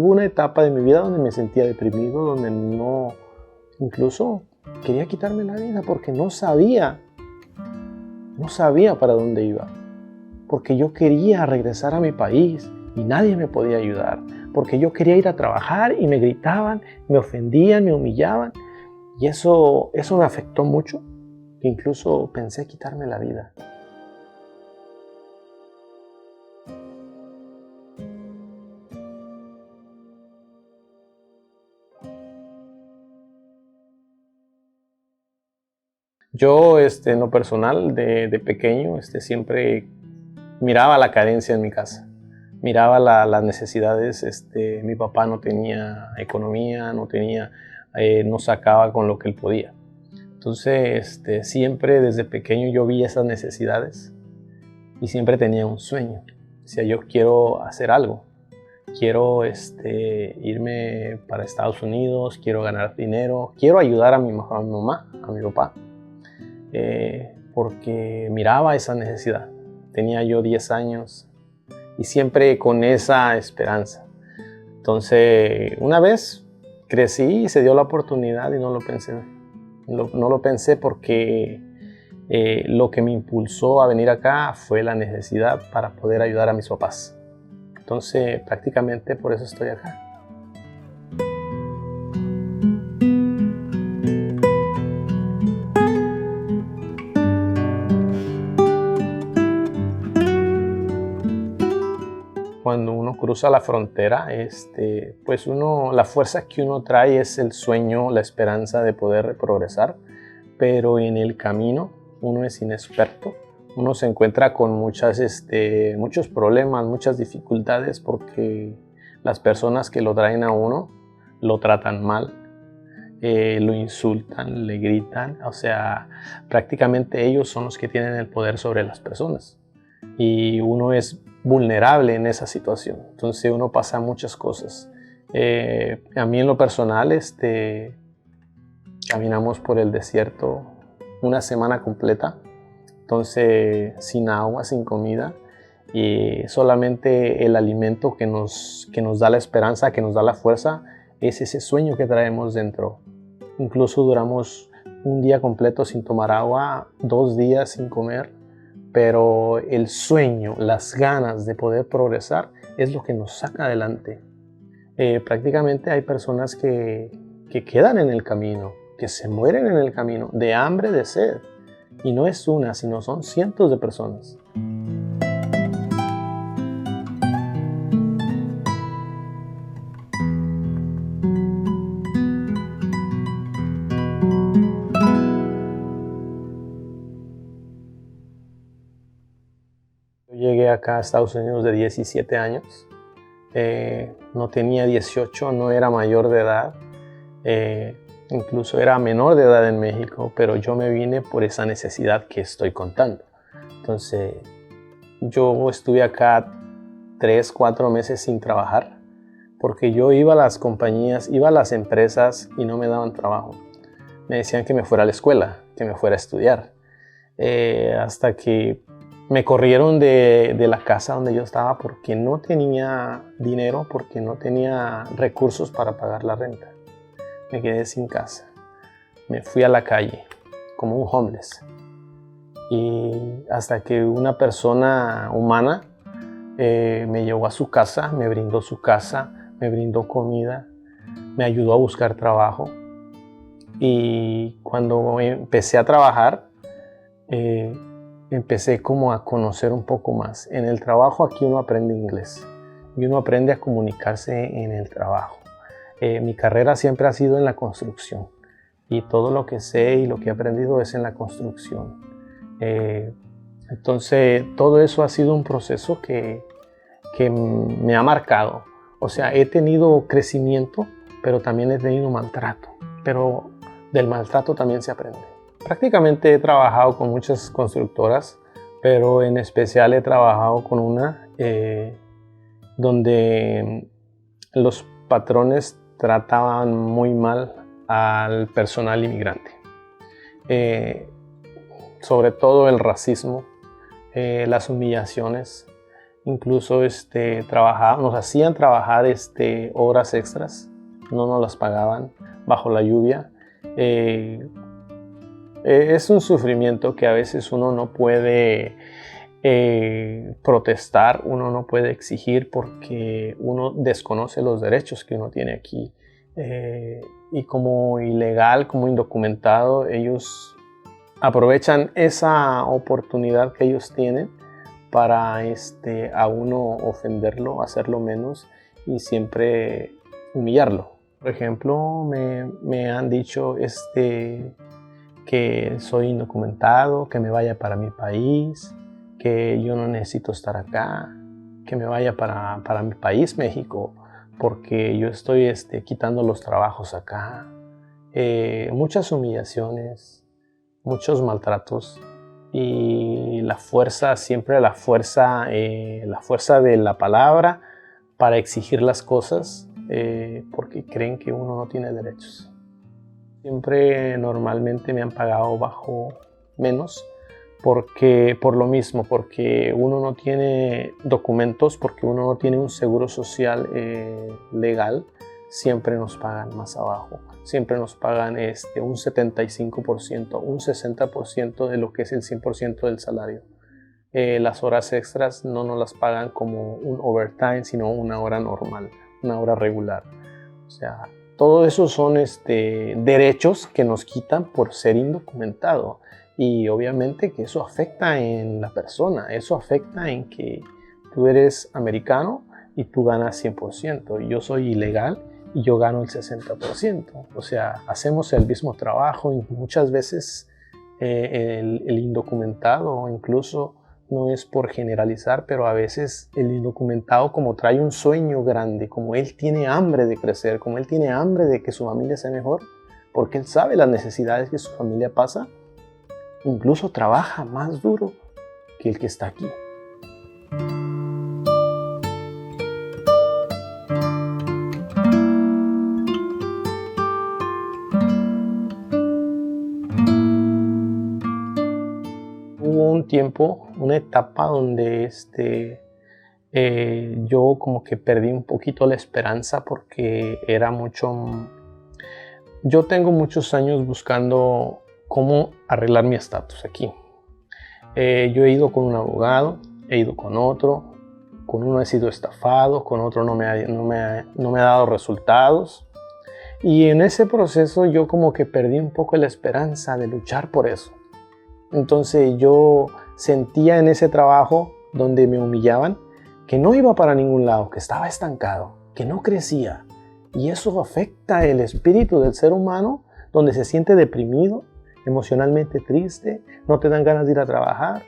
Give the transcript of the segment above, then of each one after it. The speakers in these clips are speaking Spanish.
hubo una etapa de mi vida donde me sentía deprimido, donde no, incluso quería quitarme la vida porque no sabía para dónde iba. Porque yo quería regresar a mi país y nadie me podía ayudar. Porque yo quería ir a trabajar y me gritaban, me ofendían, me humillaban. Y eso me afectó mucho, que incluso pensé quitarme la vida. Yo, en lo personal, de pequeño, siempre miraba la carencia en mi casa. Miraba las necesidades. Mi papá no tenía economía, no sacaba con lo que él podía. Entonces, siempre desde pequeño yo vi esas necesidades y siempre tenía un sueño. Decía, yo quiero hacer algo. Quiero irme para Estados Unidos, quiero ganar dinero, quiero ayudar a mi mamá, a mi papá. Porque miraba esa necesidad. Tenía yo 10 años y siempre con esa esperanza. Entonces, una vez crecí y se dio la oportunidad y no lo pensé. No lo pensé porque lo que me impulsó a venir acá fue la necesidad para poder ayudar a mis papás. Entonces, prácticamente por eso estoy acá. Cuando uno cruza la frontera, pues la fuerza que uno trae es el sueño, la esperanza de poder progresar, pero en el camino uno es inexperto, uno se encuentra con muchos problemas, muchas dificultades, porque las personas que lo traen a uno lo tratan mal, lo insultan, le gritan, o sea, prácticamente ellos son los que tienen el poder sobre las personas y uno es vulnerable en esa situación. Entonces uno pasa muchas cosas. A mí en lo personal, caminamos por el desierto una semana completa, entonces sin agua, sin comida, y solamente el alimento que nos da la esperanza, que nos da la fuerza, es ese sueño que traemos dentro. Incluso duramos un día completo sin tomar agua, 2 días sin comer, pero el sueño, las ganas de poder progresar es lo que nos saca adelante. Prácticamente hay personas que quedan en el camino, que se mueren en el camino, de hambre, de sed. Y no es una, sino son cientos de personas. Llegué acá a Estados Unidos de 17 años, no tenía 18, no era mayor de edad, incluso era menor de edad en México, pero yo me vine por esa necesidad que estoy contando. Entonces, yo estuve acá 3, 4 meses sin trabajar, porque yo iba a las compañías, iba a las empresas y no me daban trabajo. Me decían que me fuera a la escuela, que me fuera a estudiar, hasta que me corrieron de la casa donde yo estaba porque no tenía dinero, porque no tenía recursos para pagar la renta. Me quedé sin casa. Me fui a la calle como un homeless. Y hasta que una persona humana me llevó a su casa, me brindó su casa, me brindó comida, me ayudó a buscar trabajo. Y cuando empecé a trabajar, empecé como a conocer un poco más. En el trabajo aquí uno aprende inglés y uno aprende a comunicarse en el trabajo. Mi carrera siempre ha sido en la construcción y todo lo que sé y lo que he aprendido es en la construcción. Entonces todo eso ha sido un proceso que me ha marcado. O sea, he tenido crecimiento, pero también he tenido maltrato. Pero del maltrato también se aprende. Prácticamente he trabajado con muchas constructoras, pero en especial he trabajado con una donde los patrones trataban muy mal al personal inmigrante. Sobre todo el racismo, las humillaciones, Incluso nos hacían trabajar horas extras, no nos las pagaban bajo la lluvia. Es un sufrimiento que a veces uno no puede protestar, uno no puede exigir porque uno desconoce los derechos que uno tiene aquí. Y como ilegal, como indocumentado, ellos aprovechan esa oportunidad que ellos tienen para a uno ofenderlo, hacerlo menos y siempre humillarlo. Por ejemplo, me han dicho que soy indocumentado, que me vaya para mi país, que yo no necesito estar acá, que me vaya para mi país, México, porque yo estoy quitando los trabajos acá. Muchas humillaciones, muchos maltratos y siempre la fuerza de la palabra para exigir las cosas porque creen que uno no tiene derechos. Siempre normalmente me han pagado bajo menos por lo mismo, porque uno no tiene documentos, porque uno no tiene un seguro social legal, siempre nos pagan más abajo. Siempre nos pagan un 75%, un 60% de lo que es el 100% del salario. Las horas extras no nos las pagan como un overtime, sino una hora normal, una hora regular. O sea, todo eso son derechos que nos quitan por ser indocumentado. Y obviamente que eso afecta en la persona, eso afecta en que tú eres americano y tú ganas 100%, y yo soy ilegal y yo gano el 60%. O sea, hacemos el mismo trabajo y muchas veces el indocumentado, incluso no es por generalizar, pero a veces el indocumentado, como trae un sueño grande, como él tiene hambre de crecer, como él tiene hambre de que su familia sea mejor, porque él sabe las necesidades que su familia pasa, incluso trabaja más duro que el que está aquí. Hubo un tiempo, una etapa donde yo como que perdí un poquito la esperanza porque era mucho... Yo tengo muchos años buscando cómo arreglar mi estatus aquí. Yo he ido con un abogado, he ido con otro, con uno he sido estafado, con otro no me ha dado resultados. Y en ese proceso yo como que perdí un poco la esperanza de luchar por eso. Entonces yo sentía en ese trabajo donde me humillaban que no iba para ningún lado, que estaba estancado, que no crecía. Y eso afecta el espíritu del ser humano, donde se siente deprimido, emocionalmente triste, no te dan ganas de ir a trabajar.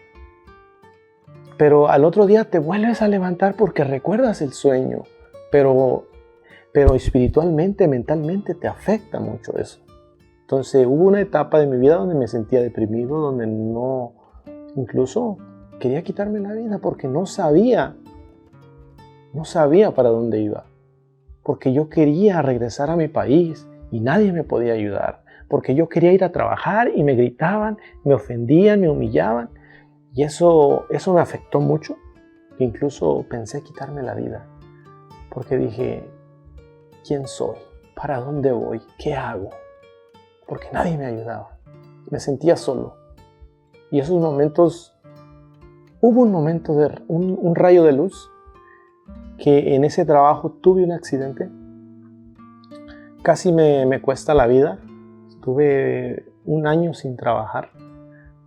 Pero al otro día te vuelves a levantar porque recuerdas el sueño. Pero espiritualmente, mentalmente te afecta mucho eso. Entonces hubo una etapa de mi vida donde me sentía deprimido, donde incluso quería quitarme la vida porque no sabía para dónde iba. Porque yo quería regresar a mi país y nadie me podía ayudar. Porque yo quería ir a trabajar y me gritaban, me ofendían, me humillaban. Y eso me afectó mucho. Incluso pensé quitarme la vida. Porque dije, ¿quién soy? ¿Para dónde voy? ¿Qué hago? Porque nadie me ayudaba. Me sentía solo. Y esos momentos, hubo un momento un rayo de luz, que en ese trabajo tuve un accidente. Casi me cuesta la vida. Estuve un año sin trabajar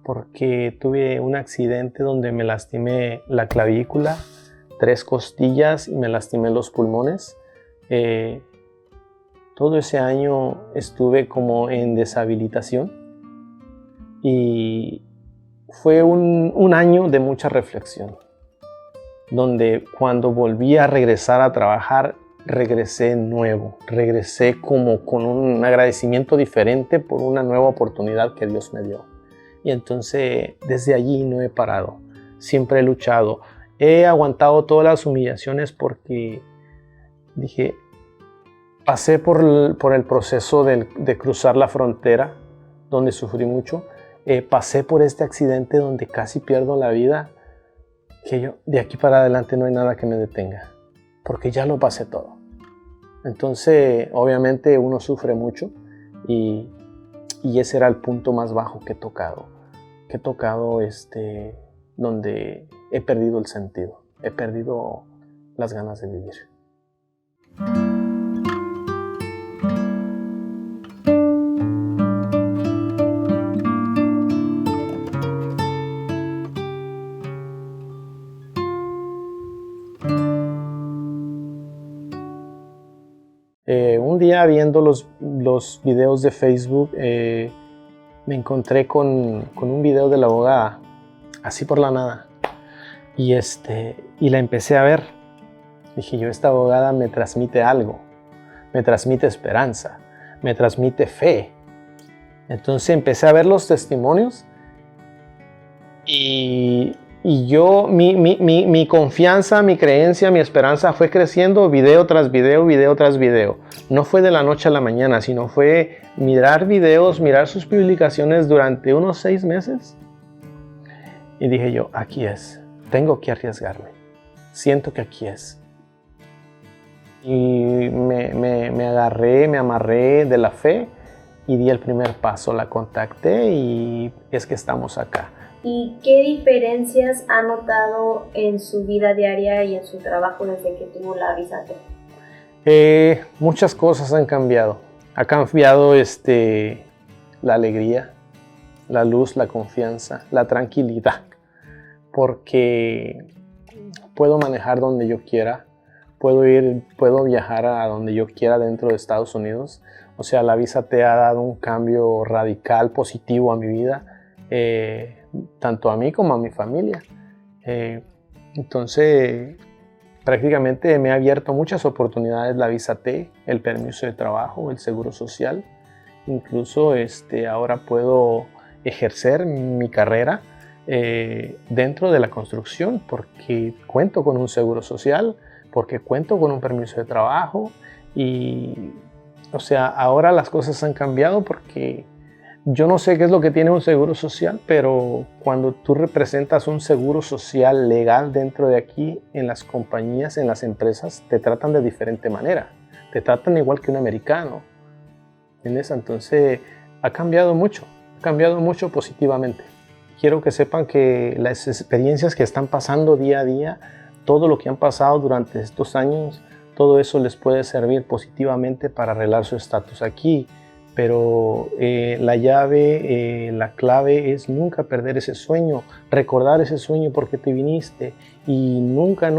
porque tuve un accidente donde me lastimé la clavícula, 3 costillas y me lastimé los pulmones. Todo ese año estuve como en deshabilitación y fue un año de mucha reflexión, donde cuando volví a regresar a trabajar, regresé nuevo, regresé como con un agradecimiento diferente por una nueva oportunidad que Dios me dio. Y entonces desde allí no he parado, siempre he luchado, he aguantado todas las humillaciones porque dije, pasé por el proceso de cruzar la frontera, donde sufrí mucho, pasé por este accidente donde casi pierdo la vida, que yo de aquí para adelante no hay nada que me detenga, porque ya lo pasé todo. Entonces, obviamente uno sufre mucho y ese era el punto más bajo que he tocado, donde he perdido el sentido, he perdido las ganas de vivir. Un día viendo los videos de Facebook me encontré con un video de la abogada, así por la nada, y la empecé a ver. Dije yo, esta abogada me transmite algo, me transmite esperanza, me transmite fe. Entonces empecé a ver los testimonios y yo, mi confianza, mi creencia, mi esperanza fue creciendo video tras video, video tras video. No fue de la noche a la mañana, sino fue mirar videos, mirar sus publicaciones durante unos 6 meses. Y dije yo, aquí es, tengo que arriesgarme. Siento que aquí es. Y me agarré, me amarré de la fe y di el primer paso. La contacté y es que estamos acá. ¿Y qué diferencias ha notado en su vida diaria y en su trabajo desde que tuvo la visa T? Muchas cosas han cambiado. Ha cambiado la alegría, la luz, la confianza, la tranquilidad. Porque puedo manejar donde yo quiera, puedo viajar a donde yo quiera dentro de Estados Unidos. O sea, la visa T ha dado un cambio radical, positivo a mi vida. Tanto a mí como a mi familia. Entonces, prácticamente me ha abierto muchas oportunidades la visa T, el permiso de trabajo, el seguro social. Incluso ahora puedo ejercer mi carrera dentro de la construcción porque cuento con un seguro social, porque cuento con un permiso de trabajo y, o sea, ahora las cosas han cambiado porque yo no sé qué es lo que tiene un seguro social, pero cuando tú representas un seguro social legal dentro de aquí, en las compañías, en las empresas, te tratan de diferente manera. Te tratan igual que un americano. ¿Entiendes? Entonces, ha cambiado mucho positivamente. Quiero que sepan que las experiencias que están pasando día a día, todo lo que han pasado durante estos años, todo eso les puede servir positivamente para arreglar su estatus aquí. Pero la llave, la clave es nunca perder ese sueño, recordar ese sueño porque te viniste y nunca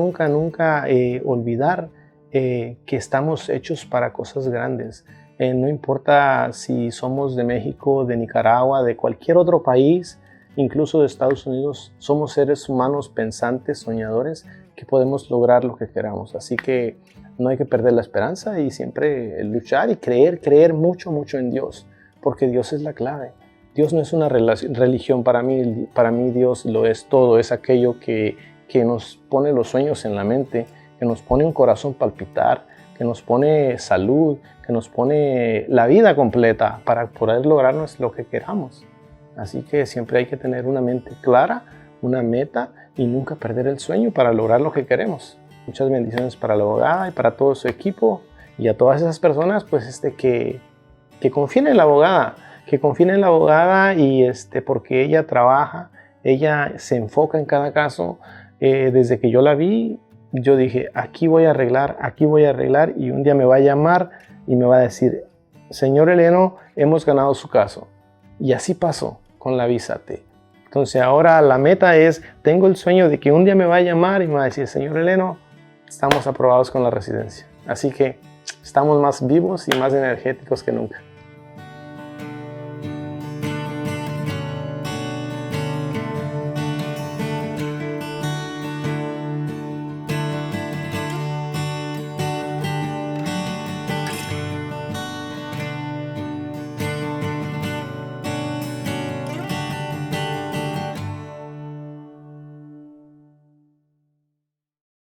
olvidar que estamos hechos para cosas grandes. No importa si somos de México, de Nicaragua, de cualquier otro país, incluso de Estados Unidos, somos seres humanos pensantes, soñadores, que podemos lograr lo que queramos. Así que no hay que perder la esperanza y siempre luchar y creer mucho en Dios, porque Dios es la clave. Dios no es una religión para mí Dios lo es todo, es aquello que nos pone los sueños en la mente, que nos pone un corazón palpitar, que nos pone salud, que nos pone la vida completa para poder lograrnos lo que queramos. Así que siempre hay que tener una mente clara, una meta y nunca perder el sueño para lograr lo que queremos. Muchas bendiciones para la abogada y para todo su equipo y a todas esas personas pues que confíen en la abogada, y porque ella trabaja, ella se enfoca en cada caso. Desde que yo la vi, yo dije, aquí voy a arreglar y un día me va a llamar y me va a decir, señor Eleno, hemos ganado su caso. Y así pasó con la visa T. Entonces ahora la meta es, tengo el sueño de que un día me va a llamar y me va a decir, señor Eleno, estamos aprobados con la residencia. Así que estamos más vivos y más energéticos que nunca.